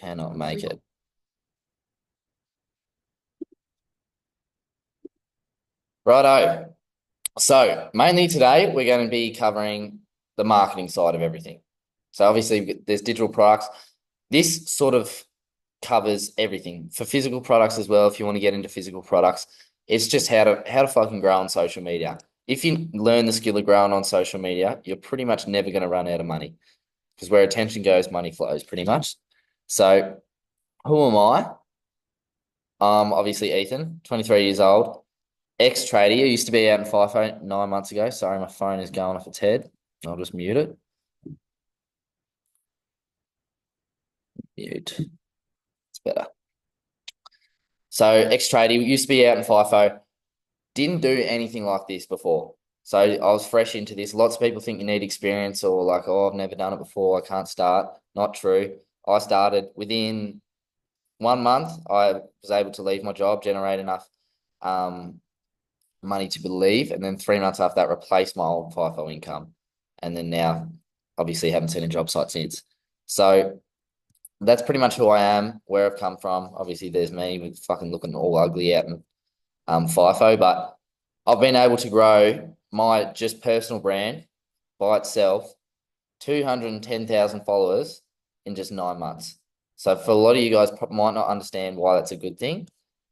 Cannot make it. Righto. So mainly today, we're going to be covering the marketing side of everything. So obviously there's digital products. This sort of covers everything for physical products as well. If you want to get into physical products, it's just how to fucking grow on social media. If you learn the skill of growing on social media, you're pretty much never going to run out of money because where attention goes, money flows pretty much. So who am I? Obviously Ethan, 23 years old, ex-tradie. I used to be out in FIFO 9 months ago. Sorry, my phone is going off its head. I'll just mute it. Mute. It's better. So ex-tradie, used to be out in FIFO. Didn't do anything like this before. So I was fresh into this. Lots of people think you need experience or like, oh, I've never done it before. I can't start. Not true. I started within 1 month. I was able to leave my job, generate enough money to leave. And then 3 months after that, replace my old FIFO income. And then now, obviously, haven't seen a job site since. So that's pretty much who I am, where I've come from. Obviously, there's me with fucking looking all ugly out in FIFO, but I've been able to grow my just personal brand by itself, 210,000 followers in just 9 months. So for a lot of you guys might not understand why that's a good thing.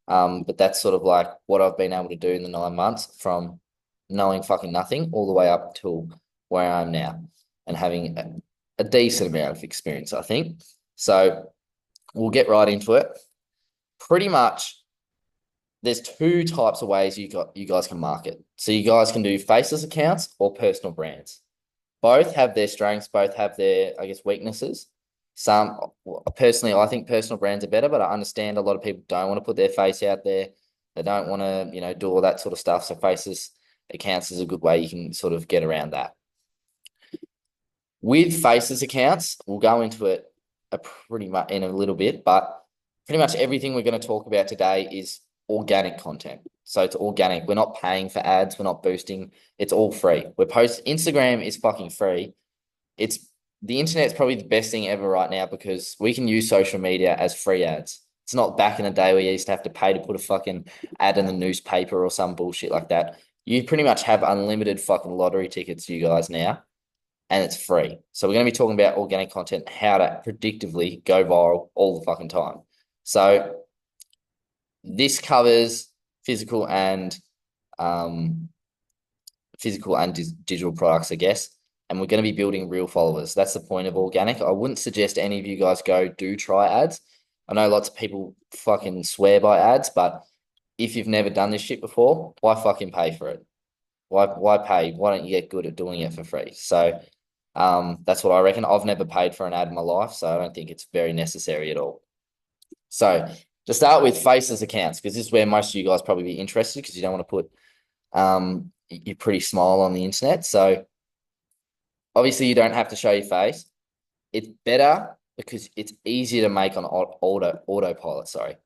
But that's sort of like what I've been able to do in the 9 months from knowing fucking nothing all the way up to where I am now and having a decent amount of experience, I think. So we'll get right into it. Pretty much there's two types of ways you guys can market. So you guys can do faceless accounts or personal brands. Both have their strengths, both have their, I guess, weaknesses. Some personally, I think personal brands are better, but I understand a lot of people don't want to put their face out there. They don't want to, do all that sort of stuff. So faceless accounts is a good way you can sort of get around that. With faceless accounts, we'll go into it pretty much in a little bit, but pretty much everything we're going to talk about today is organic content. So it's organic. We're not paying for ads. We're not boosting. It's all free. Instagram is fucking free. The internet's probably the best thing ever right now because we can use social media as free ads. It's not back in the day where you used to have to pay to put a fucking ad in the newspaper or some bullshit like that. You pretty much have unlimited fucking lottery tickets, you guys, now, and it's free. So we're going to be talking about organic content, how to predictively go viral all the fucking time. So this covers physical and digital products, I guess. And we're going to be building real followers. That's the point of organic. I wouldn't suggest any of you guys do try ads. I know lots of people fucking swear by ads, but if you've never done this shit before, why fucking pay for it? Why pay? Why don't you get good at doing it for free? So that's what I reckon. I've never paid for an ad in my life, so I don't think it's very necessary at all. So to start with faceless accounts, because this is where most of you guys probably be interested because you don't want to put your pretty smile on the internet. So obviously you don't have to show your face. It's better because it's easier to make on autopilot, sorry.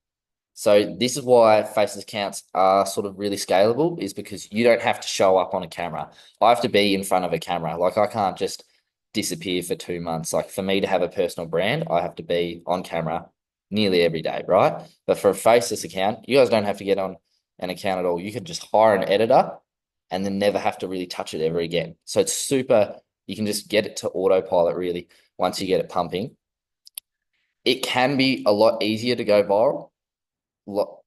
So this is why faceless accounts are sort of really scalable is because you don't have to show up on a camera. I have to be in front of a camera. Like I can't just disappear for 2 months. Like for me to have a personal brand, I have to be on camera nearly every day, right? But for a faceless account, you guys don't have to get on an account at all. You could just hire an editor and then never have to really touch it ever again. So it's super, you can just get it to autopilot really once you get it pumping. It can be a lot easier to go viral.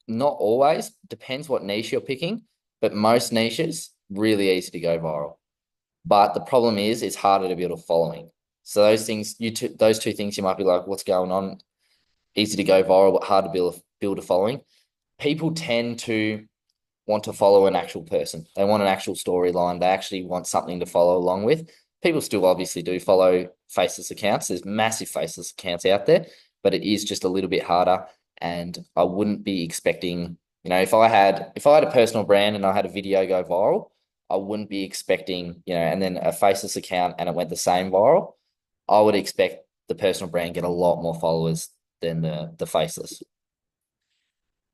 Not always, depends what niche you're picking, but most niches, really easy to go viral. But the problem is it's harder to build a following. So those two things you might be like, what's going on? Easy to go viral, but hard to build a following. People tend to want to follow an actual person. They want an actual storyline. They actually want something to follow along with. People still obviously do follow faceless accounts. There's massive faceless accounts out there, but it is just a little bit harder. And I wouldn't be expecting, if I had a personal brand and I had a video go viral, I wouldn't be expecting, and then a faceless account and it went the same viral. I would expect the personal brand get a lot more followers than the faceless.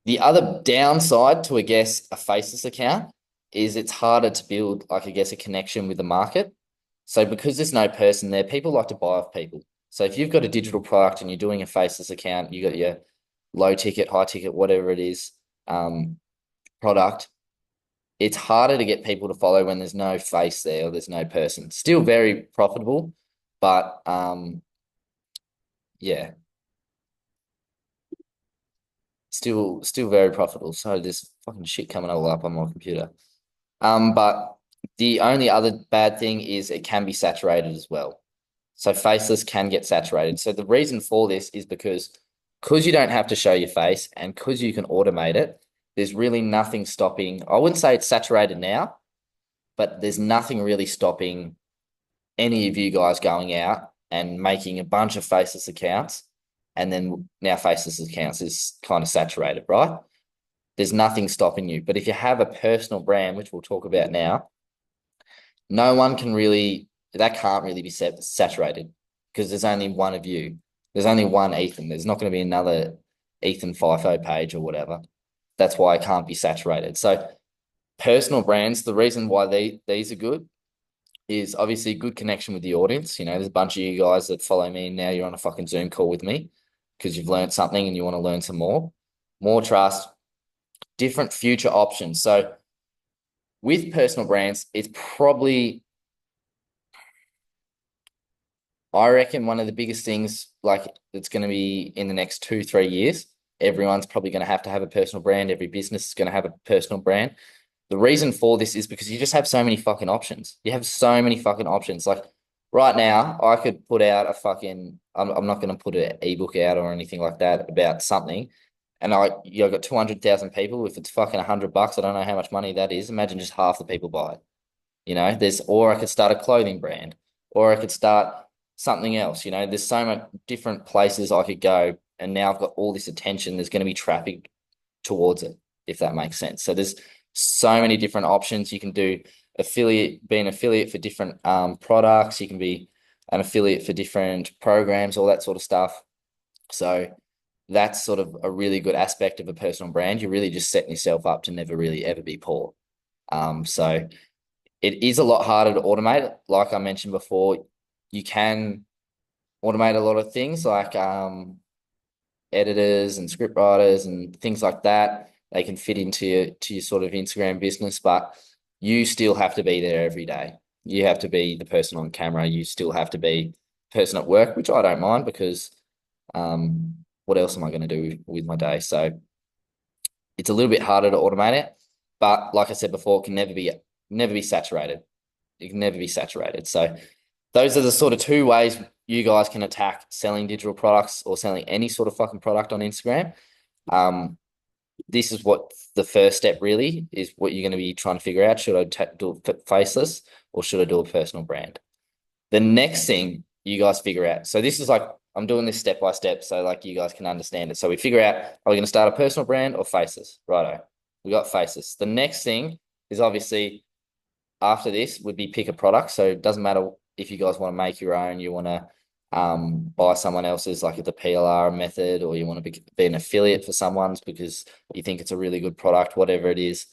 The other downside to, I guess, a faceless account is it's harder to build, like, I guess, a connection with the market. So because there's no person there, people like to buy off people. So if you've got a digital product and you're doing a faceless account, you got your low ticket, high ticket, whatever it is, product, it's harder to get people to follow when there's no face there or there's no person. Still very profitable, but yeah, still very profitable. So there's fucking shit coming all up on my computer. But the only other bad thing is it can be saturated as well. So faceless can get saturated. So the reason for this is because you don't have to show your face and because you can automate it, there's really nothing stopping. I wouldn't say it's saturated now, but there's nothing really stopping any of you guys going out and making a bunch of faceless accounts. And then now faceless accounts is kind of saturated, right? There's nothing stopping you. But if you have a personal brand, which we'll talk about now, no one can really, that can't really be saturated because there's only one of you. There's only one Ethan. There's not going to be another Ethan FIFO page or whatever. That's why it can't be saturated. So personal brands, the reason why these are good is obviously good connection with the audience. You know, there's a bunch of you guys that follow me and now you're on a fucking Zoom call with me because you've learned something and you want to learn some more. More trust, different future options. So with personal brands, it's probably, I reckon, one of the biggest things like it's going to be in the next 2, 3 years. Everyone's probably going to have a personal brand. Every business is going to have a personal brand. The reason for this is because you just have so many fucking options. You have so many fucking options. Like right now, I could put out a fucking, I'm not going to put an ebook out or anything like that about something. And I've got 200,000 people. If it's fucking $100, I don't know how much money that is. Imagine just half the people buy it. You know, or I could start a clothing brand, or I could start something else. You know, there's so much different places I could go. And now I've got all this attention. There's going to be traffic towards it, if that makes sense. So there's so many different options. You can do be an affiliate for different products. You can be an affiliate for different programs, all that sort of stuff. So that's sort of a really good aspect of a personal brand. You're really just setting yourself up to never really ever be poor. So it is a lot harder to automate. Like I mentioned before, you can automate a lot of things like editors and script writers and things like that. They can fit into your sort of Instagram business, but you still have to be there every day. You have to be the person on camera. You still have to be the person at work, which I don't mind because what else am I going to do with my day? So it's a little bit harder to automate it, but like I said before, it can never be saturated. It can never be saturated. So those are the sort of two ways you guys can attack selling digital products or selling any sort of fucking product on Instagram. This is what the first step really is, what you're going to be trying to figure out. Should I do it faceless or should I do a personal brand? The next thing you guys figure out. So this is like, I'm doing this step by step so like you guys can understand it. So we figure out, are we going to start a personal brand or faceless? Righto. We got faceless. The next thing is obviously after this would be pick a product. So it doesn't matter if you guys want to make your own, you want to buy someone else's, like the PLR method, or you want to be an affiliate for someone's because you think it's a really good product, whatever it is.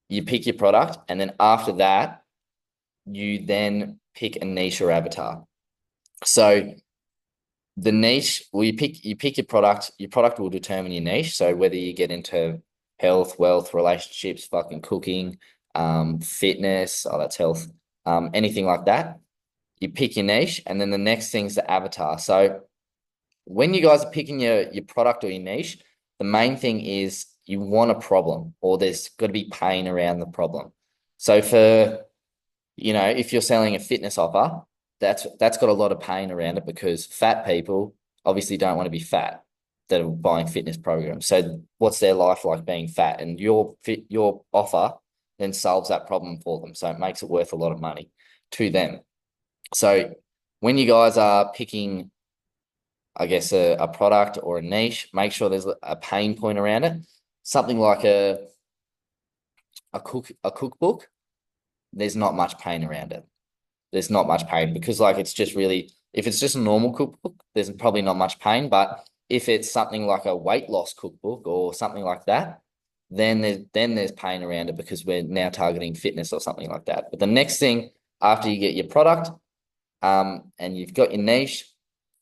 You pick your product, and then after that, you then pick a niche or avatar. So the niche, well, you pick your product will determine your niche. So whether you get into health, wealth, relationships, fucking cooking, fitness, oh, that's health, anything like that. You pick your niche, and then the next thing's the avatar. So when you guys are picking your product or your niche, the main thing is you want a problem, or there's got to be pain around the problem. So for, if you're selling a fitness offer, that's got a lot of pain around it because fat people obviously don't want to be fat that are buying fitness programs. So what's their life like being fat? And your offer then solves that problem for them. So it makes it worth a lot of money to them. So when you guys are picking, I guess, a product or a niche, make sure there's a pain point around it. Something like a cookbook, there's not much pain around it. There's not much pain because like it's just really, if it's just a normal cookbook, there's probably not much pain. But if it's something like a weight loss cookbook or something like that, then there's pain around it because we're now targeting fitness or something like that. But the next thing after you get your product, and you've got your niche,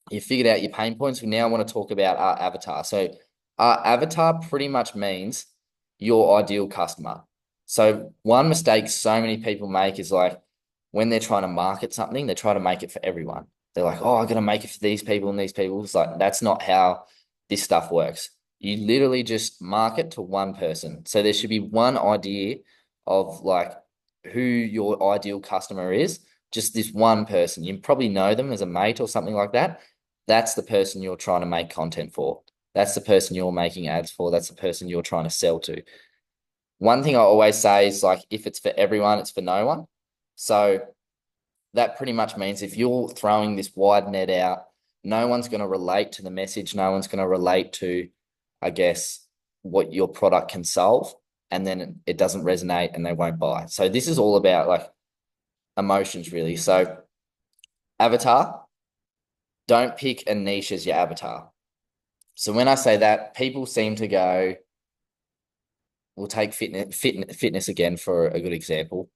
You figured out your pain points. We now want to talk about our avatar. So our avatar pretty much means your ideal customer. So one mistake so many people make is like when they're trying to market something, they try to make it for everyone. They're like, oh, I'm gonna make it for these people and these people. It's like that's not how this stuff works. You literally just market to one person. So there should be one idea of like who your ideal customer is, just this one person. You probably know them as a mate or something like that. That's the person you're trying to make content for. That's the person you're making ads for. That's the person you're trying to sell to. One thing I always say is like, if it's for everyone, it's for no one. So that pretty much means if you're throwing this wide net out, no one's going to relate to the message. No one's going to relate to, I guess, what your product can solve. And then it doesn't resonate and they won't buy. So this is all about like emotions, really. So, avatar, don't pick a niche as your avatar. So when I say that, people seem to go, we'll take fitness again for a good example.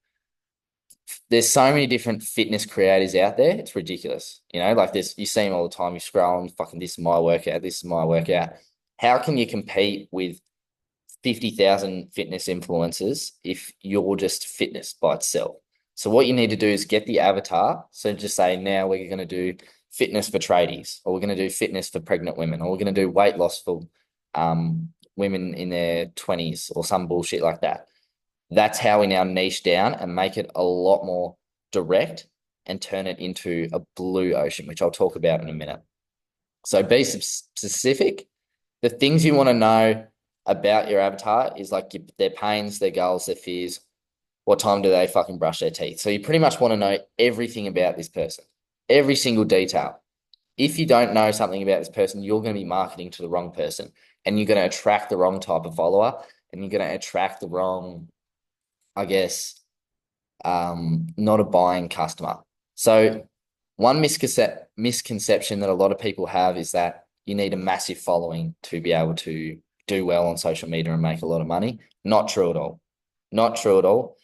There's so many different fitness creators out there. It's ridiculous. Like this, you see them all the time. You scroll and fucking this is my workout, this is my workout. How can you compete with 50,000 fitness influencers if you're just fitness by itself? So what you need to do is get the avatar. So just say now we're going to do fitness for tradies, or we're going to do fitness for pregnant women, or we're going to do weight loss for women in their 20s or some bullshit like that. That's how we now niche down and make it a lot more direct and turn it into a blue ocean, which I'll talk about in a minute. So be specific. The things you want to know about your avatar is like their pains, their goals, their fears. What time do they fucking brush their teeth? So you pretty much want to know everything about this person, every single detail. If you don't know something about this person, you're going to be marketing to the wrong person, and you're going to attract the wrong type of follower, and you're going to attract the wrong, I guess, not a buying customer. So one misconception that a lot of people have is that you need a massive following to be able to do well on social media and make a lot of money. Not true at all. Not true at all.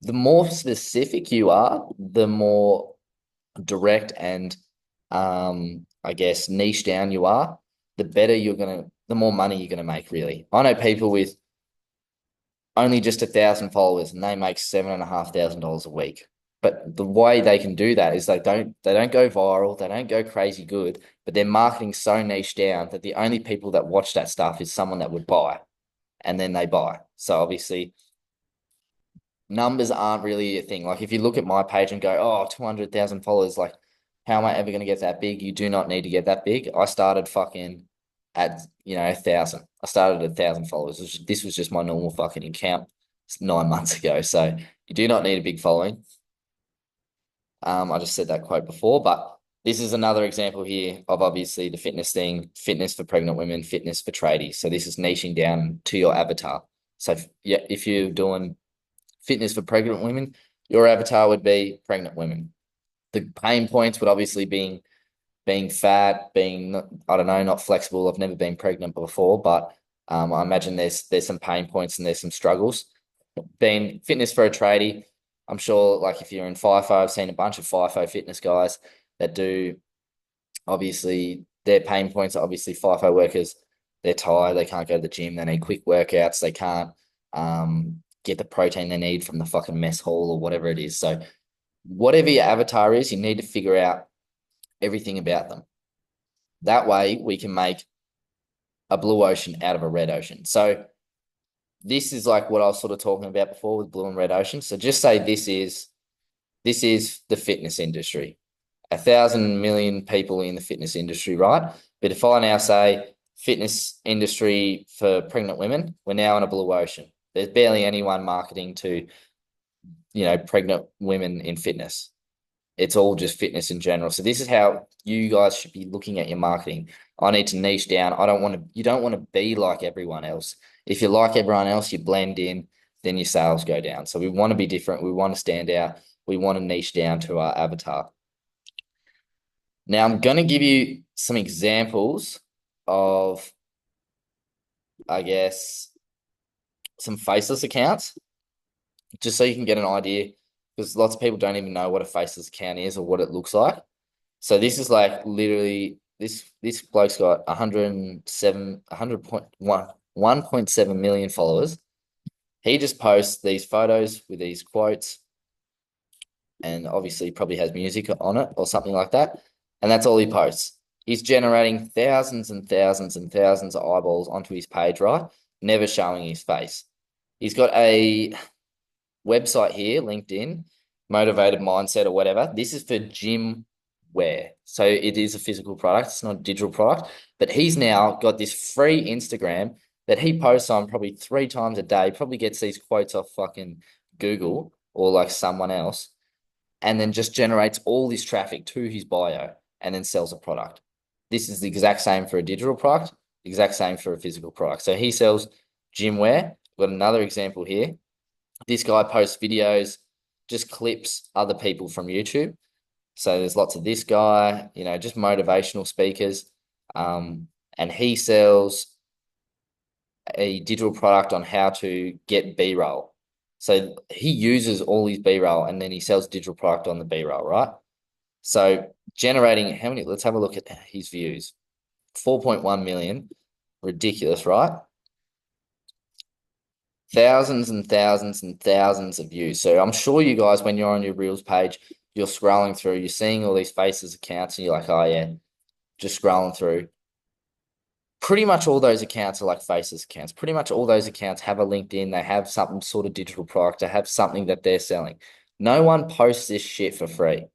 The more specific you are, the more direct and I guess niche down you are, the more money you're gonna make, really. I know people with only just 1,000 followers and they make $7,500 a week. But the way they can do that is they don't go viral, they don't go crazy good, but their marketing so niche down that the only people that watch that stuff is someone that would buy, and then they buy. So obviously numbers aren't really a thing. Like if you look at my page and go, oh, 200,000 followers, like how am I ever going to get that big? You do not need to get that big. I started fucking at, 1,000. I started at 1,000 followers. This was just my normal fucking account 9 months ago. So you do not need a big following. I just said that quote before, but this is another example here of obviously the fitness thing, fitness for pregnant women, fitness for tradies. So this is niching down to your avatar. So yeah, if you're doing fitness for pregnant women, your avatar would be pregnant women. The pain points would obviously being fat, being I don't know, not flexible. I've never been pregnant before, but I imagine there's some pain points and there's some struggles. Being fitness for a tradie, I'm sure like if you're in FIFO, I've seen a bunch of FIFO fitness guys that do obviously their pain points are obviously FIFO workers. They're tired, they can't go to the gym, they need quick workouts, they can't get the protein they need from the fucking mess hall or whatever it is. So whatever your avatar is, you need to figure out everything about them. That way we can make a blue ocean out of a red ocean. So this is like what I was sort of talking about before with blue and red ocean. So just say this is the fitness industry. 1,000 million people in the fitness industry, right? But if I now say fitness industry for pregnant women, we're now in a blue ocean. There's barely anyone marketing to, pregnant women in fitness. It's all just fitness in general. So this is how you guys should be looking at your marketing. I need to niche down. You don't want to be like everyone else. If you're like everyone else, you blend in, then your sales go down. So we want to be different. We want to stand out. We want to niche down to our avatar. Now I'm going to give you some examples of, I guess, some faceless accounts, just so you can get an idea, because lots of people don't even know what a faceless account is or what it looks like. So this is like literally this bloke's got 107 100.1 million followers. He just posts these photos with these quotes, and obviously probably has music on it or something like that. And that's all he posts. He's generating thousands and thousands and thousands of eyeballs onto his page, right? Never showing his face. He's got a website here, LinkedIn, Motivated Mindset or whatever. This is for gym wear. So it is a physical product. It's not a digital product. But he's now got this free Instagram that he posts on probably 3 times a day, probably gets these quotes off fucking Google or like someone else, and then just generates all this traffic to his bio and then sells a product. This is the exact same for a digital product, the exact same for a physical product. So he sells gym wear. Got another example here. This guy posts videos, just clips other people from YouTube. So there's lots of this guy, just motivational speakers. And he sells a digital product on how to get B-roll. So he uses all his B-roll and then he sells digital product on the B-roll, right? So generating how many? Let's have a look at his views. 4.1 million. Ridiculous, right? Thousands and thousands and thousands of views. So I'm sure you guys, when you're on your Reels page, you're scrolling through, you're seeing all these faces accounts, and you're like, oh yeah, just scrolling through. Pretty much all those accounts are like faces accounts. Pretty much all those accounts have a LinkedIn. They have some sort of digital product. They have something that they're selling. No one posts this shit for free.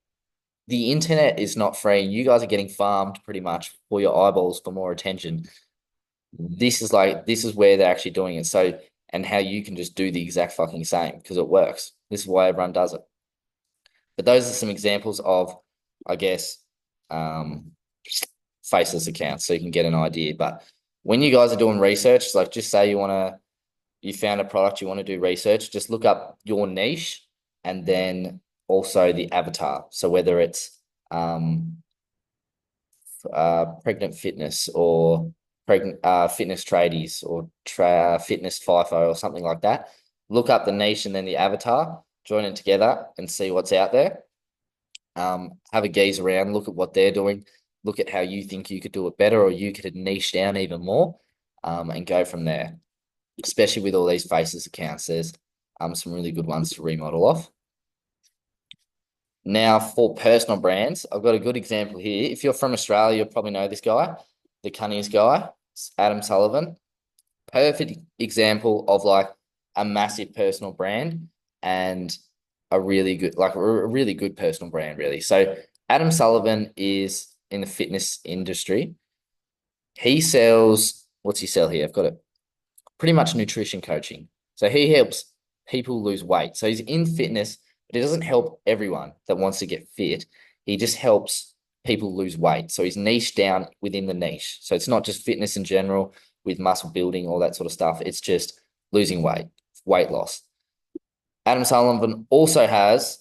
The internet is not free. You guys are getting farmed pretty much for your eyeballs for more attention. This is where they're actually doing it. So, and how you can just do the exact fucking same because it works. This is why everyone does it. But those are some examples of, I guess, faceless accounts, so you can get an idea. But when you guys are doing research, like just say you found a product, you want to do research, just look up your niche and then also the avatar. So whether it's pregnant fitness or pregnant fitness tradies or fitness FIFO or something like that, look up the niche and then the avatar, join it together and see what's out there. Have a gaze around, look at what they're doing, look at how you think you could do it better or you could niche down even more, and go from there. Especially with all these faces accounts, there's some really good ones to remodel off. Now for personal brands, I've got a good example here. If you're from Australia, you'll probably know this guy, the cunningest guy, Adam Sullivan. Perfect example of like a massive personal brand and a really good personal brand, really. So Adam Sullivan is in the fitness industry. He sells, what's he sell here? I've got it. Pretty much nutrition coaching. So he helps people lose weight. So he's in fitness, but he doesn't help everyone that wants to get fit. He just helps people lose weight. So he's niched down within the niche. So it's not just fitness in general with muscle building, all that sort of stuff. It's just losing weight loss. Adam Sullivan also has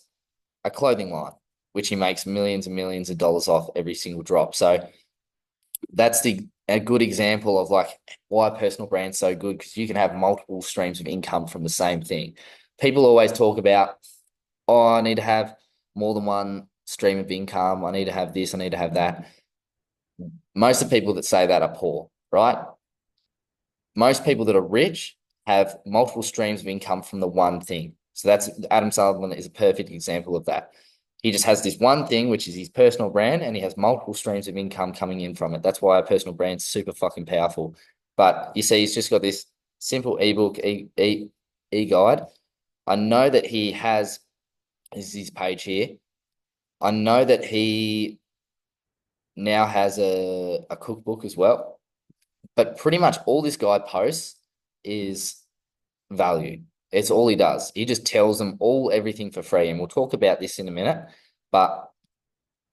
a clothing line, which he makes millions and millions of dollars off every single drop. So that's a good example of like why personal brand's so good, because you can have multiple streams of income from the same thing. People always talk about, oh, I need to have more than one stream of income. I need to have this, I need to have that. Most of the people that say that are poor, right? Most people that are rich have multiple streams of income from the one thing. So that's Adam Sullivan is a perfect example of that. He just has this one thing, which is his personal brand, and he has multiple streams of income coming in from it. That's why a personal brand's super fucking powerful. But you see, he's just got this simple ebook, e-guide. I know that he has, this is his page here. I know that he now has a cookbook as well. But pretty much all this guy posts is value. It's all he does. He just tells them everything for free. And we'll talk about this in a minute. But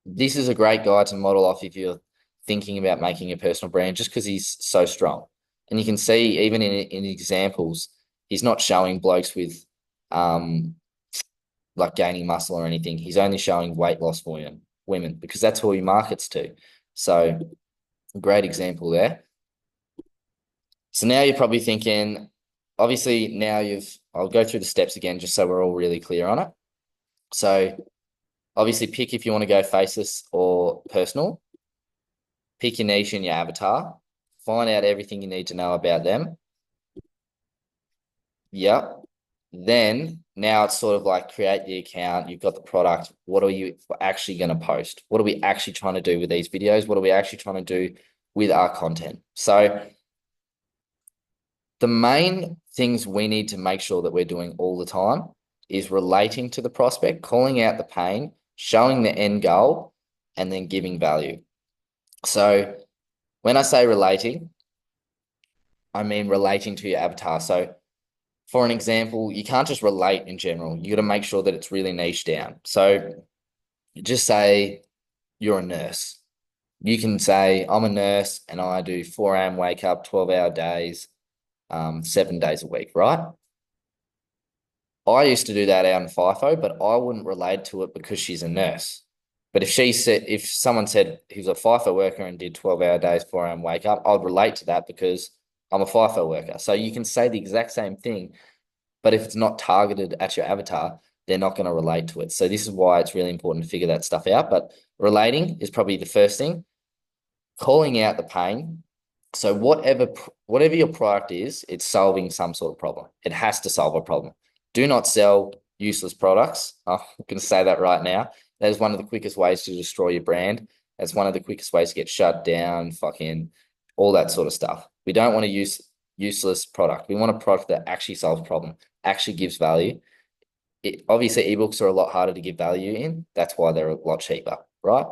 this is a great guy to model off if you're thinking about making a personal brand, just because he's so strong. And you can see even in examples, he's not showing blokes with like gaining muscle or anything. He's only showing weight loss for women because that's who he markets to. So great example there. So now you're probably thinking, obviously now I'll go through the steps again just so we're all really clear on it. So obviously pick if you want to go faceless or personal. pick your niche in your avatar, find out everything you need to know about them. Yep. Then now it's sort of like create the account. You've got the product. What are you actually going to post? What are we actually trying to do with these videos? What are we actually trying to do with our content? So the main things we need to make sure that we're doing all the time is relating to the prospect, calling out the pain, showing the end goal, and then giving value. So when I say relating, I mean relating to your avatar. So for an example, you can't just relate in general. You got to make sure that it's really niche down. So just say you're a nurse. You can say, I'm a nurse and I do 4 a.m. wake up, 12-hour days, 7 days a week, right? I used to do that out in FIFO, but I wouldn't relate to it because she's a nurse. But if someone said he was a FIFO worker and did 12-hour days, 4 a.m. wake up, I'd relate to that because I'm a FIFO worker. So you can say the exact same thing, but if it's not targeted at your avatar, they're not going to relate to it. So this is why it's really important to figure that stuff out. But relating is probably the first thing. Calling out the pain. So whatever your product is, it's solving some sort of problem. It has to solve a problem. Do not sell useless products. I'm going to say that right now. That is one of the quickest ways to destroy your brand. That's one of the quickest ways to get shut down, fucking all that sort of stuff. We don't want to use useless product. We want a product that actually solves a problem, actually gives value. Obviously, ebooks are a lot harder to give value in. That's why they're a lot cheaper, right?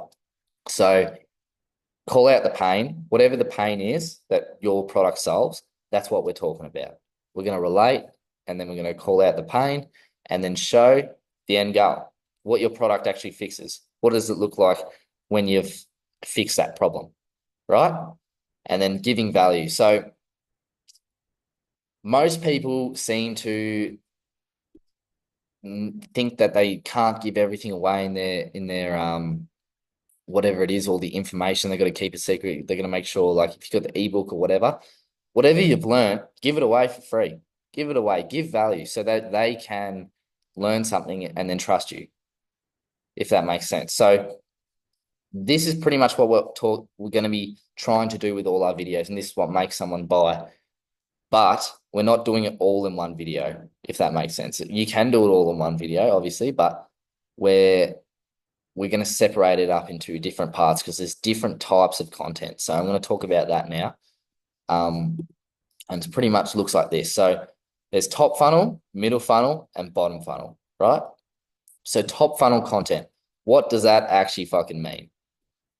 So call out the pain, whatever the pain is that your product solves, that's what we're talking about. We're going to relate and then we're going to call out the pain and then show the end goal, what your product actually fixes. What does it look like when you've fixed that problem, right? And then giving value. So most people seem to think that they can't give everything away in their whatever it is, all the information. They've got to keep a secret. They're going to make sure, like, if you've got the ebook or whatever you've learned, give it away for free. Give it away, give value so that they can learn something and then trust you, if that makes sense. So this is pretty much what we're going to be trying to do with all our videos, and this is what makes someone buy. But we're not doing it all in one video, if that makes sense. You can do it all in one video, obviously, but we're going to separate it up into different parts because there's different types of content. So I'm going to talk about that now. And it pretty much looks like this. So there's top funnel, middle funnel, and bottom funnel, right? So top funnel content, what does that actually fucking mean?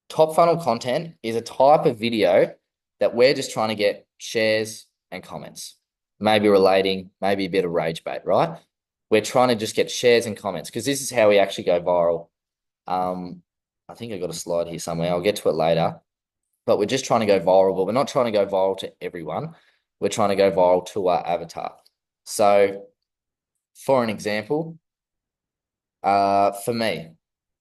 Top funnel content is a type of video that we're just trying to get shares and comments, maybe relating, maybe a bit of rage bait, right? We're trying to just get shares and comments because this is how we actually go viral. I think I got a slide here somewhere. I'll get to it later. But we're just trying to go viral, but we're not trying to go viral to everyone. We're trying to go viral to our avatar. So, for an example, for me,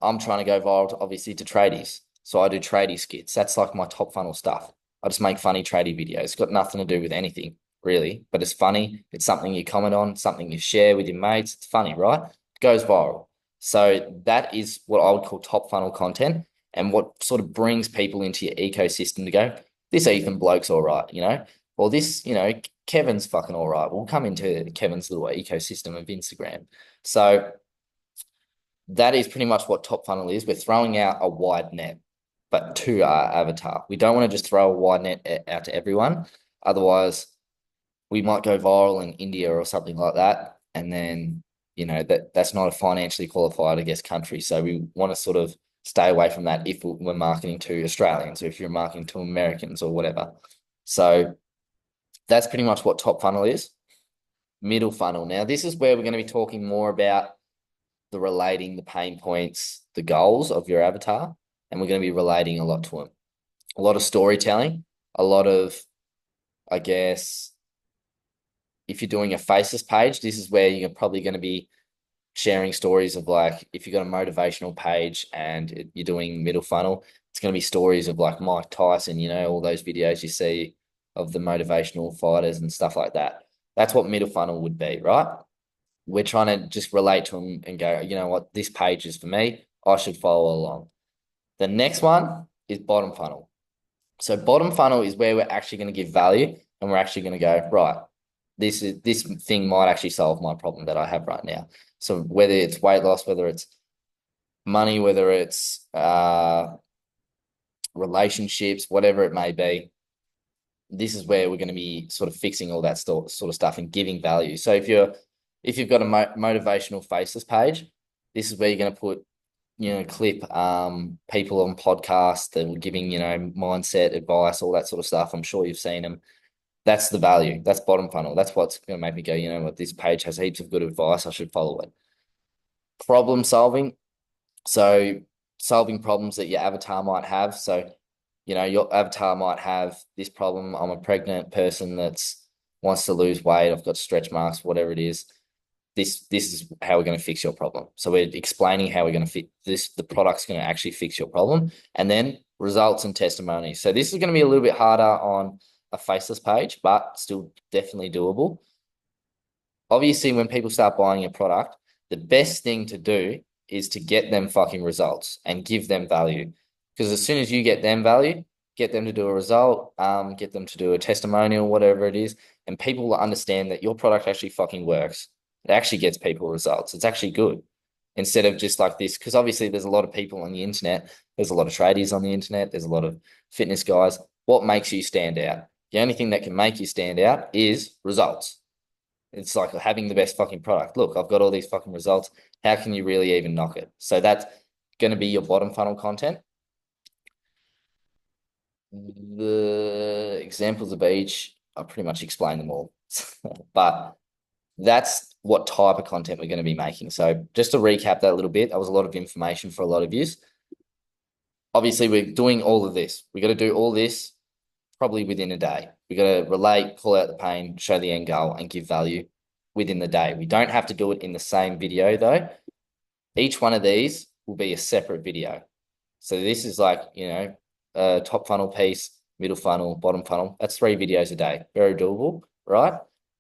I'm trying to go viral to, obviously, to tradies. So I do tradie skits. That's like my top funnel stuff. I just make funny tradie videos. It's got nothing to do with anything, really, but it's funny. It's something you comment on, something you share with your mates. It's funny, right? It goes viral. So that is what I would call top funnel content and what sort of brings people into your ecosystem to go, this Ethan bloke's all right, or this, Kevin's fucking all right. We'll come into Kevin's little ecosystem of Instagram. So that is pretty much what top funnel is. We're throwing out a wide net, but to our avatar. We don't want to just throw a wide net out to everyone. Otherwise, we might go viral in India or something like that. And then, that's not a financially qualified, I guess, country. So we want to sort of stay away from that if we're marketing to Australians or if you're marketing to Americans or whatever. So that's pretty much what top funnel is. Middle funnel. Now, this is where we're going to be talking more about the relating, the pain points, the goals of your avatar, and we're going to be relating a lot to them. A lot of storytelling, a lot of, I guess, if you're doing a faceless page, this is where you're probably going to be sharing stories of, like, if you've got a motivational page and you're doing middle funnel, it's going to be stories of like Mike Tyson, all those videos you see of the motivational fighters and stuff like that. That's what middle funnel would be, right? We're trying to just relate to them and go, you know what, this page is for me. I should follow along. The next one is bottom funnel. So bottom funnel is where we're actually going to give value and we're actually going to go, right, this thing might actually solve my problem that I have right now. So whether it's weight loss, whether it's money, whether it's relationships, whatever it may be, this is where we're going to be sort of fixing all that sort of stuff and giving value. So if you've got a motivational faceless page, this is where you're going to put clip people on podcasts that were giving mindset advice, all that sort of stuff. I'm sure you've seen them. That's the value. That's bottom funnel. That's what's going to make me go, you know what, this page has heaps of good advice. I should follow it. Problem solving. So solving problems that your avatar might have. So, your avatar might have this problem. I'm a pregnant person that's wants to lose weight. I've got stretch marks, whatever it is. This is how we're going to fix your problem. So we're explaining how we're going to fit this. The product's going to actually fix your problem. And then results and testimonies. So this is going to be a little bit harder on a faceless page, but still definitely doable. Obviously, when people start buying your product, the best thing to do is to get them fucking results and give them value. Because as soon as you get them value, get them to do a result, get them to do a testimonial, whatever it is, and people will understand that your product actually fucking works. It actually gets people results. It's actually good. Instead of just like this, because obviously there's a lot of people on the internet. There's a lot of tradies on the internet. There's a lot of fitness guys. What makes you stand out? The only thing that can make you stand out is results. It's like having the best fucking product. Look, I've got all these fucking results. How can you really even knock it? So that's going to be your bottom funnel content. The examples of each, I pretty much explained them all. But that's what type of content we're going to be making. So just to recap that a little bit, that was a lot of information for a lot of you. Obviously, we're doing all of this. We got to do all this probably within a day. We got to relate, call out the pain, show the end goal, and give value within the day. We don't have to do it in the same video though. Each one of these will be a separate video. So this is like, a top funnel piece, middle funnel, bottom funnel. That's 3 videos a day. Very doable, right?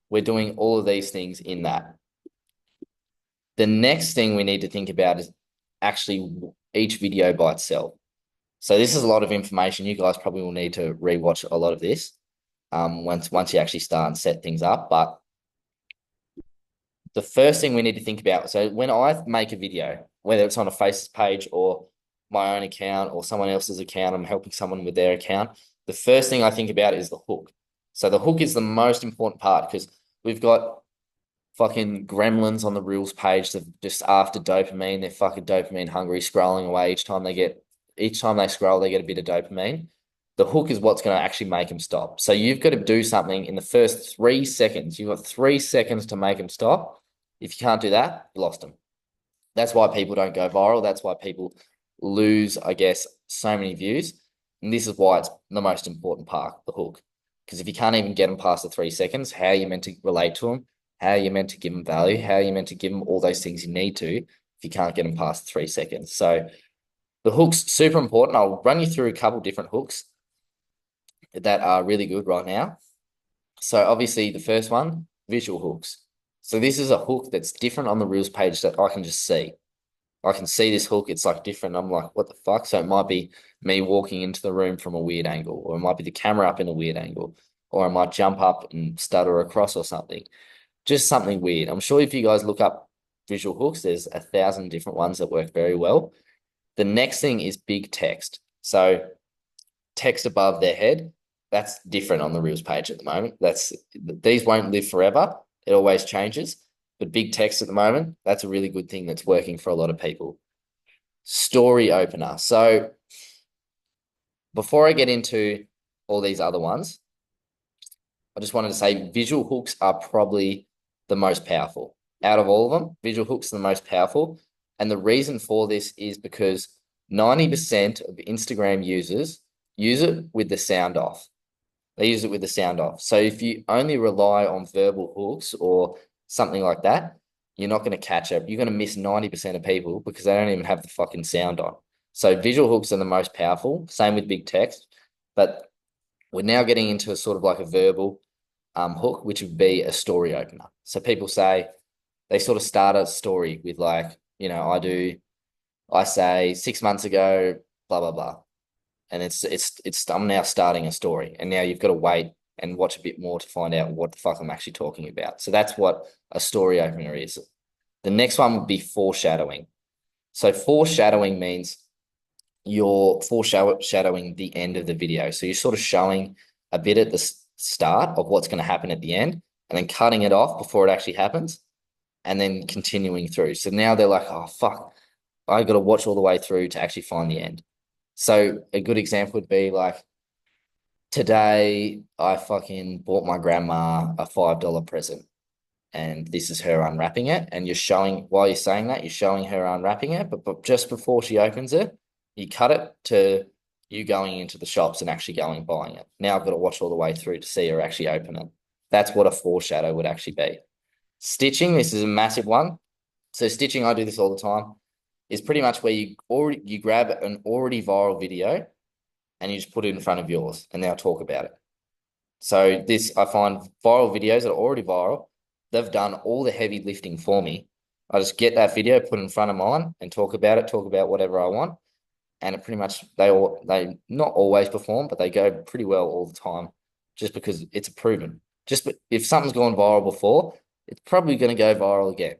We're doing all of these things in that. The next thing we need to think about is actually each video by itself. So this is a lot of information. You guys probably will need to rewatch a lot of this once you actually start and set things up. But the first thing we need to think about, so when I make a video, whether it's on a Faces page or my own account or someone else's account, I'm helping someone with their account, the first thing I think about is the hook. So the hook is the most important part because we've got fucking gremlins on the Reels page that just after dopamine, they're fucking dopamine hungry, scrolling away each time they scroll, they get a bit of dopamine. The hook is what's going to actually make them stop. So you've got to do something in the first 3 seconds. You've got 3 seconds to make them stop. If you can't do that, you lost them. That's why people don't go viral. That's why people lose, I guess, so many views. And this is why it's the most important part, the hook. Because if you can't even get them past the 3 seconds, how are you meant to relate to them? How are you meant to give them value? How are you meant to give them all those things you need to if you can't get them past the 3 seconds? So the hook's super important. I'll run you through a couple different hooks that are really good right now. So obviously the first one, visual hooks. So this is a hook that's different on the Reels page that I can just see. I can see this hook. It's like different. I'm like, what the fuck? So it might be me walking into the room from a weird angle, or it might be the camera up in a weird angle, or I might jump up and stutter across or something. Just something weird. I'm sure if you guys look up visual hooks, there's 1,000 different ones that work very well. The next thing is big text. So text above their head, that's different on the Reels page at the moment. These won't live forever. It always changes. But big text at the moment, that's a really good thing that's working for a lot of people. Story opener. So before I get into all these other ones, I just wanted to say visual hooks are probably the most powerful. Out of all of them, visual hooks are the most powerful. And the reason for this is because 90% of Instagram users use it with the sound off. They use it with the sound off. So if you only rely on verbal hooks or something like that, you're not going to catch it. You're going to miss 90% of people because they don't even have the fucking sound on. So visual hooks are the most powerful. Same with big text. But we're now getting into a sort of like a verbal hook, which would be a story opener. So people say, they sort of start a story with like, I say 6 months ago, blah, blah, blah. and I'm now starting a story, and now you've got to wait and watch a bit more to find out what the fuck I'm actually talking about. So that's what a story opener is. The next one would be foreshadowing. So foreshadowing means you're foreshadowing the end of the video. So you're sort of showing a bit at the start of what's going to happen at the end, and then cutting it off before it actually happens, and then continuing through. So now they're like, oh fuck, I got to watch all the way through to actually find the end. So a good example would be like, today I fucking bought my grandma a $5 present, and this is her unwrapping it. And you're showing, while you're saying that, you're showing her unwrapping it, but just before she opens it, you cut it to you going into the shops and actually going and buying it. Now I've got to watch all the way through to see her actually open it. That's what a foreshadow would actually be. Stitching, this is a massive one. So stitching, I do this all the time, is pretty much where you grab an already viral video and you just put it in front of yours and they'll talk about it. So this, I find viral videos that are already viral, they've done all the heavy lifting for me. I just get that video, put it in front of mine and talk about whatever I want. And it pretty much, they not always perform, but they go pretty well all the time just because it's proven. Just if something's gone viral before, it's probably going to go viral again.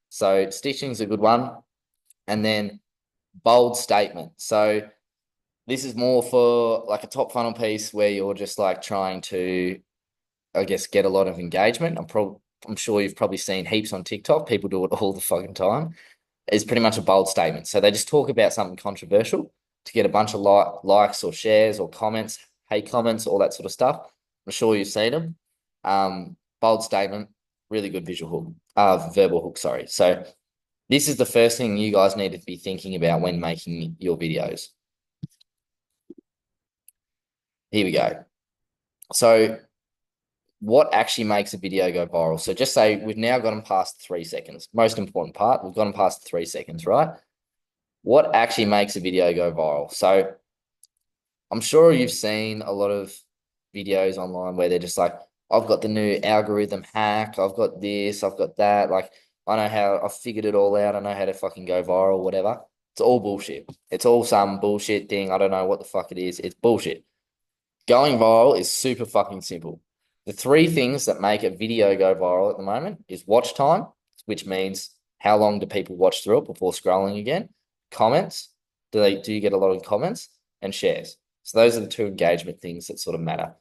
So stitching's a good one. And then bold statement. So this is more for like a top funnel piece where you're just like trying to, I guess, get a lot of engagement. I'm sure you've probably seen heaps on TikTok. People do it all the fucking time. It's pretty much a bold statement. So they just talk about something controversial to get a bunch of likes or shares or comments, hate comments, all that sort of stuff. I'm sure you've seen them. Bold statement, really good verbal hook, sorry. So this is the first thing you guys need to be thinking about when making your videos. Here we go. So what actually makes a video go viral? So just say we've now gotten past 3 seconds. Most important part, we've gotten past 3 seconds, right? What actually makes a video go viral? So I'm sure you've seen a lot of videos online where they're just like, I've got the new algorithm hack, I've got this, I've got that. Like, I know how, I've figured it all out. I know how to fucking go viral, whatever. It's all bullshit. It's all some bullshit thing. I don't know what the fuck it is. It's bullshit. Going viral is super fucking simple. The 3 things that make a video go viral at the moment is watch time, which means how long do people watch through it before scrolling again? Comments, do you get a lot of comments? And shares. So those are the 2 engagement things that sort of matter.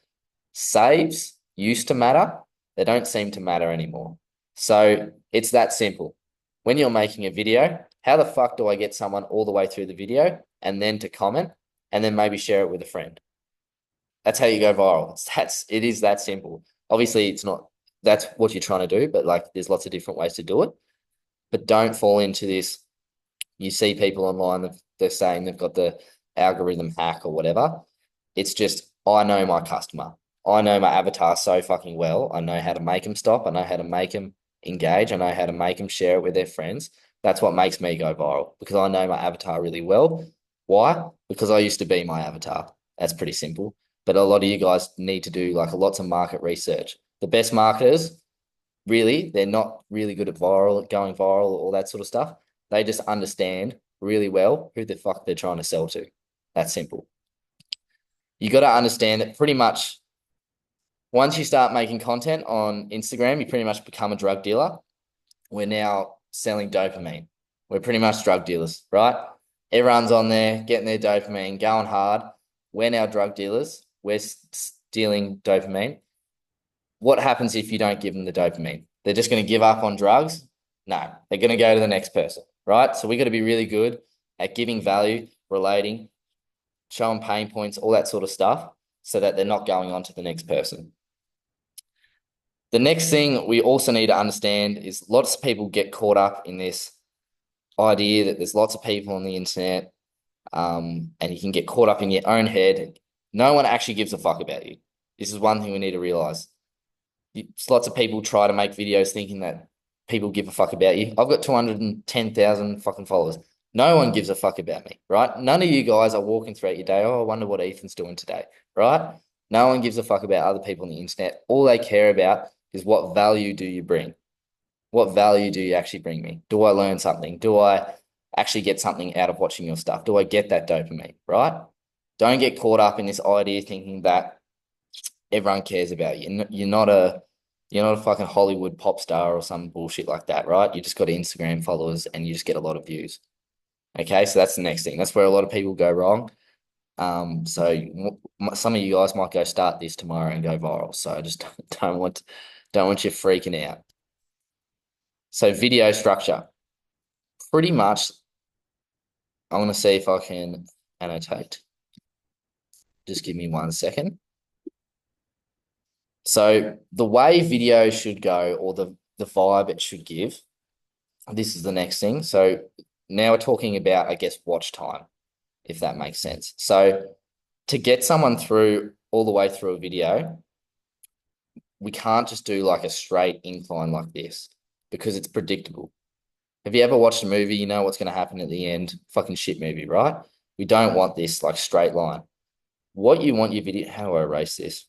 Saves used to matter. They don't seem to matter anymore. So it's that simple. When you're making a video, how the fuck do I get someone all the way through the video and then to comment and then maybe share it with a friend? That's how you go viral. It is that simple. Obviously, it's not, that's what you're trying to do, but like there's lots of different ways to do it. But don't fall into this. You see people online that they're saying they've got the algorithm hack or whatever. It's just, I know my customer. I know my avatar so fucking well. I know how to make them stop. I know how to make them engage. I know how to make them share it with their friends. That's what makes me go viral because I know my avatar really well. Why? Because I used to be my avatar. That's pretty simple. But a lot of you guys need to do like lots of market research. The best marketers, really, they're not really good at going viral, all that sort of stuff. They just understand really well who the fuck they're trying to sell to. That's simple. You got to understand that pretty much once you start making content on Instagram, you pretty much become a drug dealer. We're now selling dopamine. We're pretty much drug dealers, right? Everyone's on there getting their dopamine, going hard. We're now drug dealers. We're stealing dopamine. What happens if you don't give them the dopamine? They're just going to give up on drugs? No, they're going to go to the next person, right? So we got to be really good at giving value, relating, showing pain points, all that sort of stuff, so that they're not going on to the next person. The next thing we also need to understand is lots of people get caught up in this idea that there's lots of people on the internet, and you can get caught up in your own head. No one actually gives a fuck about you. This is one thing we need to realize. Lots of people try to make videos thinking that people give a fuck about you. I've got 210,000 fucking followers. No one gives a fuck about me, right? None of you guys are walking throughout your day. Oh, I wonder what Ethan's doing today, right? No one gives a fuck about other people on the internet. All they care about is what value do you bring? What value do you actually bring me? Do I learn something? Do I actually get something out of watching your stuff? Do I get that dopamine, right? Don't get caught up in this idea thinking that everyone cares about you. You're not a fucking Hollywood pop star or some bullshit like that, right? You just got Instagram followers and you just get a lot of views. Okay, so that's the next thing. That's where a lot of people go wrong. Some of you guys might go start this tomorrow and go viral. So I just don't want you freaking out. So video structure, pretty much. I want to see if I can annotate. Just give me 1 second. So the way video should go, or the vibe it should give, this is the next thing. So now we're talking about, I guess, watch time, if that makes sense. So to get someone through all the way through a video, we can't just do like a straight incline like this because it's predictable. Have you ever watched a movie? You know what's going to happen at the end. Fucking shit movie, right? We don't want this like straight line. What you want your video, how do I erase this?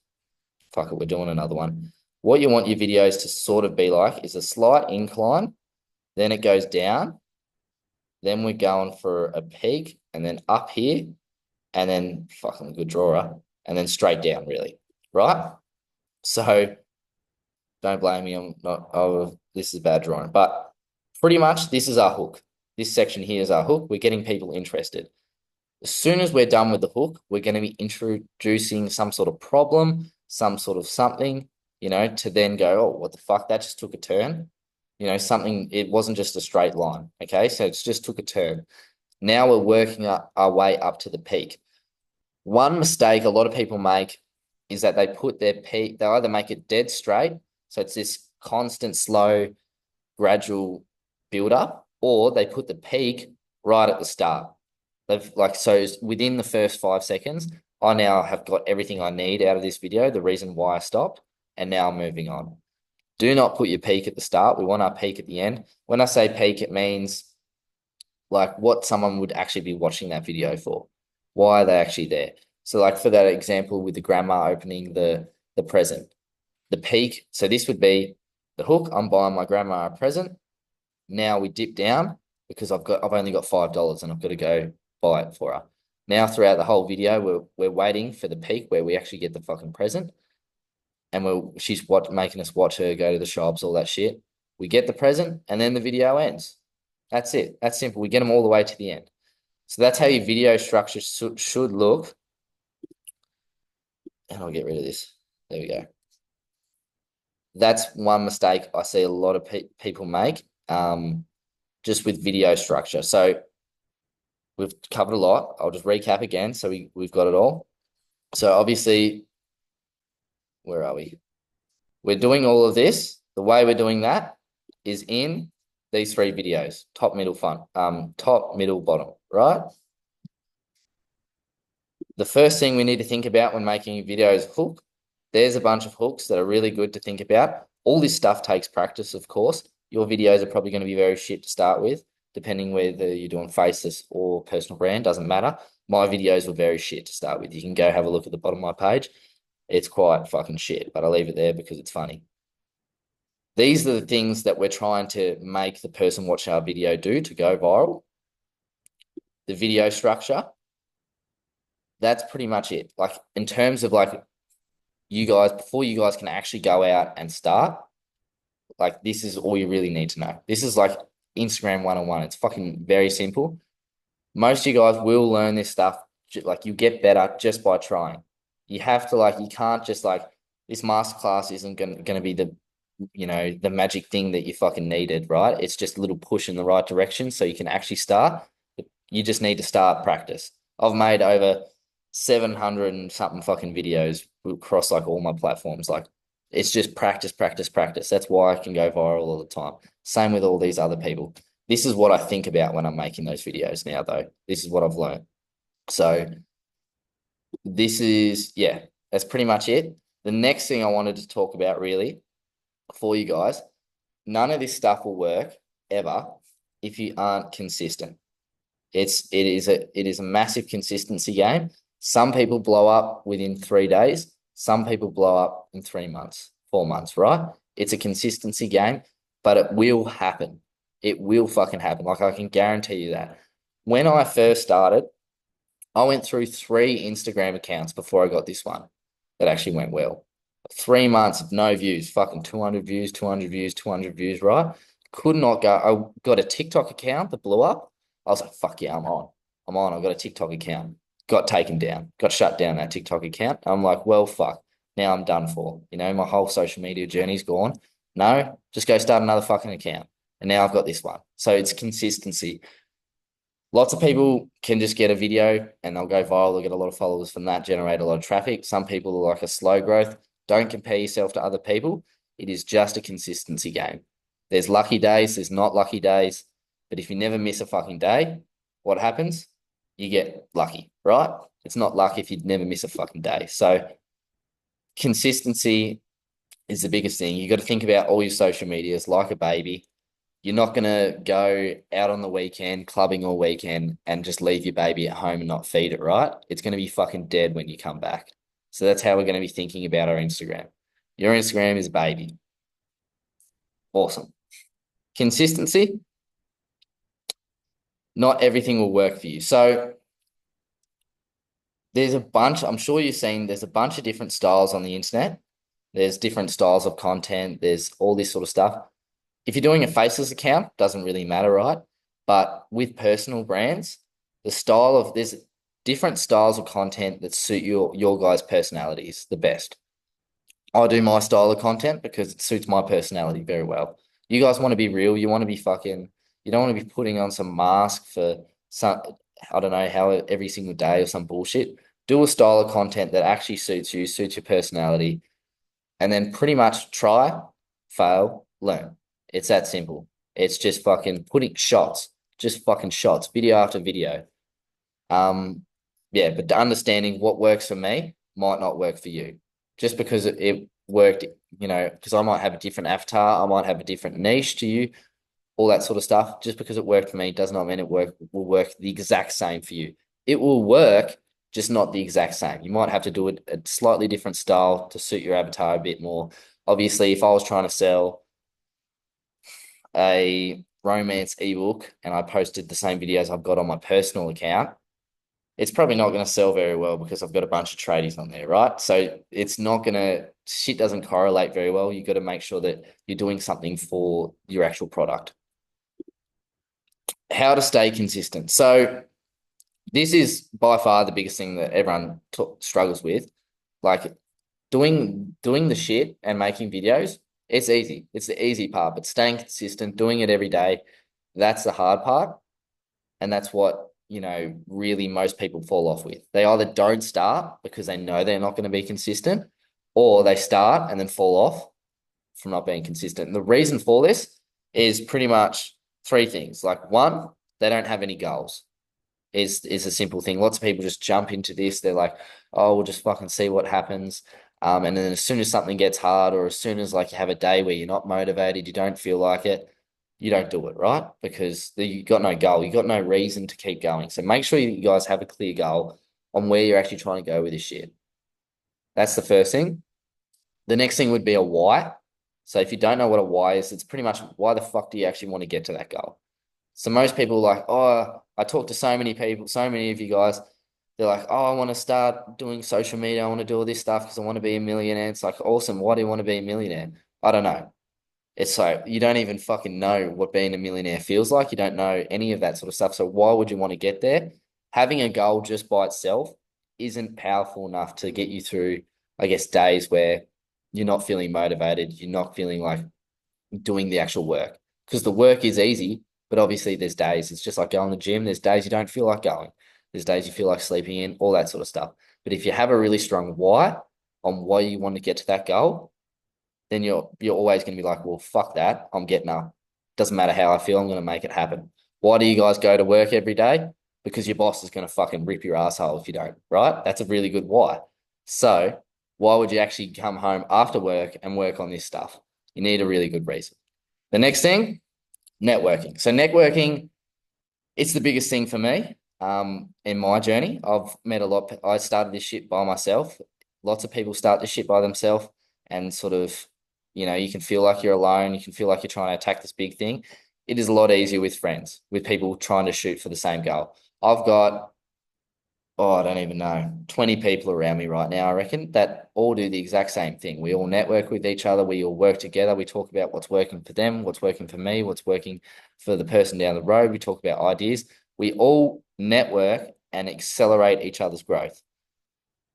Fuck it, we're doing another one. What you want your videos to sort of be like is a slight incline, then it goes down, then we're going for a peak, and then up here, and then fucking good drawer, and then straight down, really, right? So don't blame me. I'm not. Oh, this is bad drawing, but pretty much this is our hook. This section here is our hook. We're getting people interested. As soon as we're done with the hook, we're going to be introducing some sort of problem, some sort of something, to then go, oh, what the fuck? That just took a turn. Something, it wasn't just a straight line. Okay. So it's just took a turn. Now we're working our way up to the peak. One mistake a lot of people make is that they put their peak, they either make it dead straight. So it's this constant, slow, gradual build up, or they put the peak right at the start. So within the first 5 seconds, I now have got everything I need out of this video, the reason why I stopped, and now I'm moving on. Do not put your peak at the start. We want our peak at the end. When I say peak, it means like what someone would actually be watching that video for. Why are they actually there? So like for that example with the grandma opening the present, the peak. So this would be the hook. I'm buying my grandma a present. Now we dip down because I've only got $5 and I've got to go buy it for her. Now throughout the whole video, we're waiting for the peak where we actually get the fucking present, and she's making us watch her go to the shops, all that shit. We get the present, and then the video ends. That's it. That's simple. We get them all the way to the end. So that's how your video structure should look. And I'll get rid of this. There we go. That's one mistake I see a lot of people make, just with video structure. So we've covered a lot. I'll just recap again so we've got it all. So obviously, where are we? We're doing all of this. The way we're doing that is in these 3 videos: top, middle, top, middle, bottom, right? The first thing we need to think about when making a video is hook. There's a bunch of hooks that are really good to think about. All this stuff takes practice, of course. Your videos are probably going to be very shit to start with, depending whether you're doing faceless or personal brand, doesn't matter. My videos were very shit to start with. You can go have a look at the bottom of my page. It's quite fucking shit, but I leave it there because it's funny. These are the things that we're trying to make the person watching our video do to go viral. The video structure, that's pretty much it. Like in terms of like you guys, before you guys can actually go out and start, like this is all you really need to know. This is like Instagram 101. It's fucking very simple. Most of you guys will learn this stuff. Like you get better just by trying. You have to you can't just this masterclass isn't going to be the magic thing that you fucking needed, right? It's just a little push in the right direction so you can actually start. But you just need to start practice. I've made over 700 and something fucking videos across all my platforms. It's just practice, practice, practice. That's why I can go viral all the time. Same with all these other people. This is what I think about when I'm making those videos now, though. This is what I've learned. So that's pretty much it. The next thing I wanted to talk about really for you guys, none of this stuff will work ever if you aren't consistent. It is a massive consistency game. Some people blow up within 3 days. Some people blow up in 3 months, 4 months, right? It's a consistency game, but it will happen. It will fucking happen. I can guarantee you that. When I first started, I went through 3 Instagram accounts before I got this one that actually went well. 3 months of no views, fucking 200 views, 200 views, 200 views, right? Could not go. I got a TikTok account that blew up. I was like, fuck yeah, I'm on. I'm on. I've got a TikTok account. Got taken down, got shut down that TikTok account. I'm like, well, fuck. Now I'm done for. My whole social media journey's gone. No, just go start another fucking account. And now I've got this one. So it's consistency. Lots of people can just get a video and they'll go viral. They'll get a lot of followers from that, generate a lot of traffic. Some people are like a slow growth. Don't compare yourself to other people. It is just a consistency game. There's lucky days, there's not lucky days. But if you never miss a fucking day, what happens? You get lucky, right? It's not luck if you never miss a fucking day. So consistency is the biggest thing. You got to think about all your social medias like a baby. You're not going to go out on the weekend, clubbing all weekend, and just leave your baby at home and not feed it, right? It's going to be fucking dead when you come back. So that's how we're going to be thinking about our Instagram. Your Instagram is a baby. Awesome. Consistency, not everything will work for you. So there's a bunch, I'm sure you've seen, there's a bunch of different styles on the internet. There's different styles of content. There's all this sort of stuff. If you're doing a faceless account, doesn't really matter, right? But with personal brands, there's different styles of content that suit your guys' personalities the best. I do my style of content because it suits my personality very well. You guys want to be real, you want to be fucking, you don't want to be putting on some mask for some, I don't know, how every single day or some bullshit. Do a style of content that actually suits you, suits your personality, and then pretty much try, fail, learn. It's that simple. It's just fucking putting shots, just fucking shots, video after video. Yeah, but understanding what works for me might not work for you. Just because it worked, because I might have a different avatar, I might have a different niche to you, all that sort of stuff. Just because it worked for me does not mean will work the exact same for you. It will work, just not the exact same. You might have to do it a slightly different style to suit your avatar a bit more. Obviously, if I was trying to sell a romance ebook and I posted the same videos I've got on my personal account, it's probably not going to sell very well because I've got a bunch of tradies on there, right? So it's not going to, shit doesn't correlate very well. You got to make sure that you're doing something for your actual product. How to stay consistent. So this is by far the biggest thing that everyone struggles with. Like doing the shit and making videos, it's easy. It's the easy part, but staying consistent, doing it every day, that's the hard part. And that's what, really most people fall off with. They either don't start because they know they're not going to be consistent, or they start and then fall off from not being consistent. And the reason for this is pretty much 3 things. Like one, they don't have any goals. Is a simple thing. Lots of people just jump into this. They're like, oh, we'll just fucking see what happens. And then as soon as something gets hard, or as soon as like you have a day where you're not motivated, you don't feel like it, you don't do it, right? Because you got no goal, you got no reason to keep going. So make sure you guys have a clear goal on where you're actually trying to go with this shit. That's the first thing. The next thing would be a why. So if you don't know what a why is, it's pretty much why the fuck do you actually want to get to that goal? So most people are like, oh, I talk to so many people, so many of you guys, they're like, oh, I want to start doing social media. I want to do all this stuff because I want to be a millionaire. It's like, awesome. Why do you want to be a millionaire? I don't know. It's like you don't even fucking know what being a millionaire feels like. You don't know any of that sort of stuff. So why would you want to get there? Having a goal just by itself isn't powerful enough to get you through, I guess, days where you're not feeling motivated. You're not feeling like doing the actual work, because the work is easy, but obviously there's days. It's just like going to the gym. There's days you don't feel like going. There's days you feel like sleeping in, all that sort of stuff. But if you have a really strong why on why you want to get to that goal, then you're always going to be like, well, fuck that. I'm getting up. Doesn't matter how I feel. I'm going to make it happen. Why do you guys go to work every day? Because your boss is going to fucking rip your asshole if you don't, right? That's a really good why. So why would you actually come home after work and work on this stuff? You need a really good reason. The next thing, networking. So networking, it's the biggest thing for me in my journey. I've met a lot. I started this shit by myself. Lots of people start this shit by themselves and sort of, you can feel like you're alone. You can feel like you're trying to attack this big thing. It is a lot easier with friends, with people trying to shoot for the same goal. I've got Oh, I don't even know. 20 people around me right now, I reckon, that all do the exact same thing. We all network with each other. We all work together. We talk about what's working for them, what's working for me, what's working for the person down the road. We talk about ideas. We all network and accelerate each other's growth.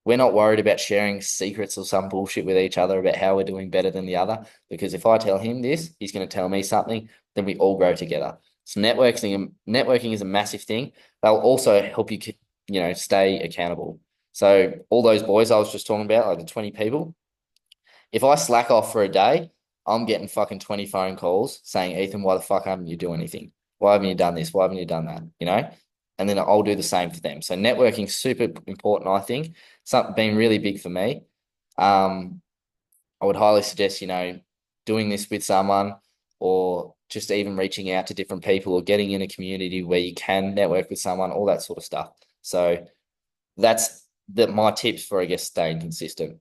We're not worried about sharing secrets or some bullshit with each other about how we're doing better than the other. Because if I tell him this, he's going to tell me something, then we all grow together. So networking is a massive thing. They'll also help you, stay accountable. So all those boys I was just talking about, like the 20 people, if I slack off for a day, I'm getting fucking 20 phone calls saying, Ethan, why the fuck haven't you do anything? Why haven't you done this? Why haven't you done that? And then I'll do the same for them. So networking's super important, I think. Something been really big for me. Um, I would highly suggest, doing this with someone or just even reaching out to different people or getting in a community where you can network with someone, all that sort of stuff. So that's my tips for, I guess, staying consistent.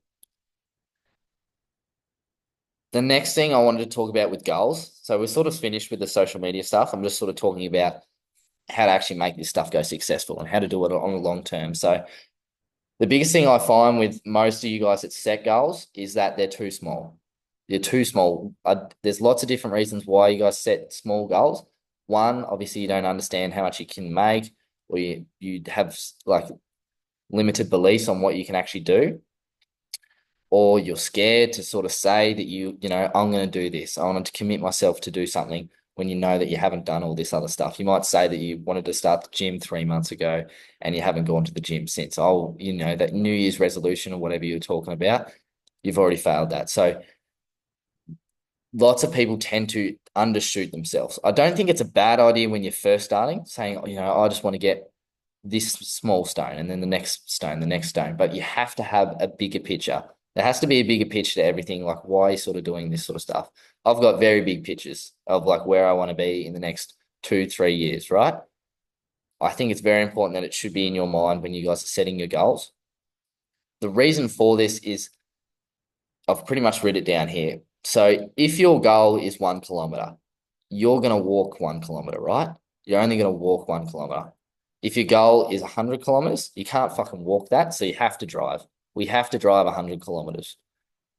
The next thing I wanted to talk about with goals. So we're sort of finished with the social media stuff. I'm just sort of talking about how to actually make this stuff go successful and how to do it on a long term. So the biggest thing I find with most of you guys that set goals is that they're too small. They're too small. There's lots of different reasons why you guys set small goals. One, obviously, you don't understand how much you can make, or you have like limited beliefs on what you can actually do, or you're scared to sort of say that I'm going to do this. I want to commit myself to do something when you know that you haven't done all this other stuff. You might say that you wanted to start the gym 3 months ago and you haven't gone to the gym since. Oh, that New Year's resolution or whatever you're talking about, you've already failed that. So lots of people tend to undershoot themselves. I don't think it's a bad idea when you're first starting, saying, I just want to get this small stone and then the next stone, the next stone. But you have to have a bigger picture. There has to be a bigger picture to everything, like why you're sort of doing this sort of stuff. I've got very big pictures of like where I want to be in the next 2, 3 years, right? I think it's very important that it should be in your mind when you guys are setting your goals. The reason for this is I've pretty much written it down here. So if your goal is 1 kilometer, you're going to walk 1 kilometer, right? You're only going to walk 1 kilometer. If your goal is 100 kilometers, you can't fucking walk that. So you have to drive. We have to drive 100 kilometers.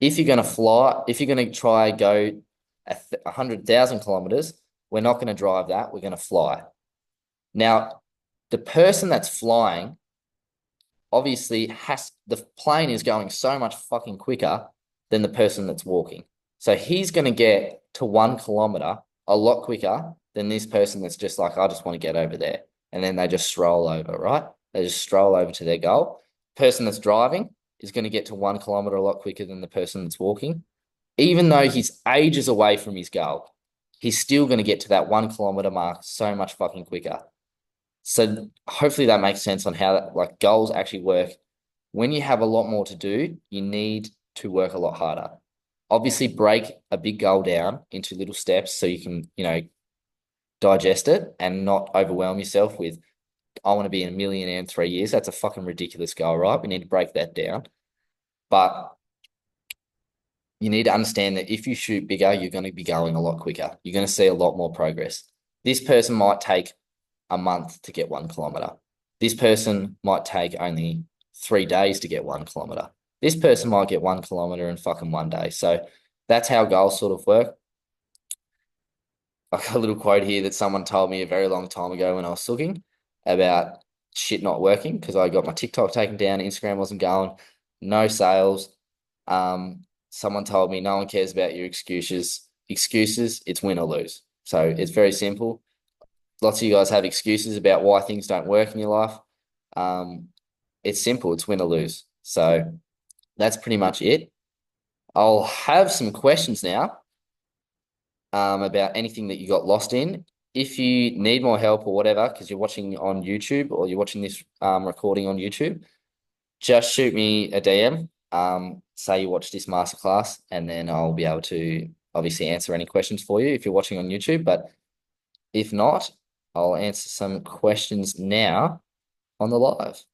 If you're going to fly, if you're going to try go 100,000 kilometers, we're not going to drive that. We're going to fly. Now, the person that's flying obviously the plane is going so much fucking quicker than the person that's walking. So he's going to get to 1 kilometer a lot quicker than this person that's just like, I just want to get over there. And then they just stroll over, right? They just stroll over to their goal. Person that's driving is going to get to 1 kilometer a lot quicker than the person that's walking. Even though he's ages away from his goal, he's still going to get to that 1 kilometer mark so much fucking quicker. So hopefully that makes sense on how like goals actually work. When you have a lot more to do, you need to work a lot harder. Obviously, break a big goal down into little steps so you can, digest it and not overwhelm yourself with, I want to be a millionaire in 3 years. That's a fucking ridiculous goal, right? We need to break that down. But you need to understand that if you shoot bigger, you're going to be going a lot quicker. You're going to see a lot more progress. This person might take a month to get 1 kilometer. This person might take only 3 days to get 1 kilometer. This person might get 1 kilometer in fucking one day. So that's how goals sort of work. I got a little quote here that someone told me a very long time ago when I was looking about shit not working because I got my TikTok taken down, Instagram wasn't going, no sales. Someone told me no one cares about your excuses. Excuses, it's win or lose. So it's very simple. Lots of you guys have excuses about why things don't work in your life. It's simple, it's win or lose. So that's pretty much it. I'll have some questions now about anything that you got lost in. If you need more help or whatever, because you're watching on YouTube or you're watching this recording on YouTube, just shoot me a DM. Say you watch this masterclass, and then I'll be able to obviously answer any questions for you if you're watching on YouTube. But if not, I'll answer some questions now on the live.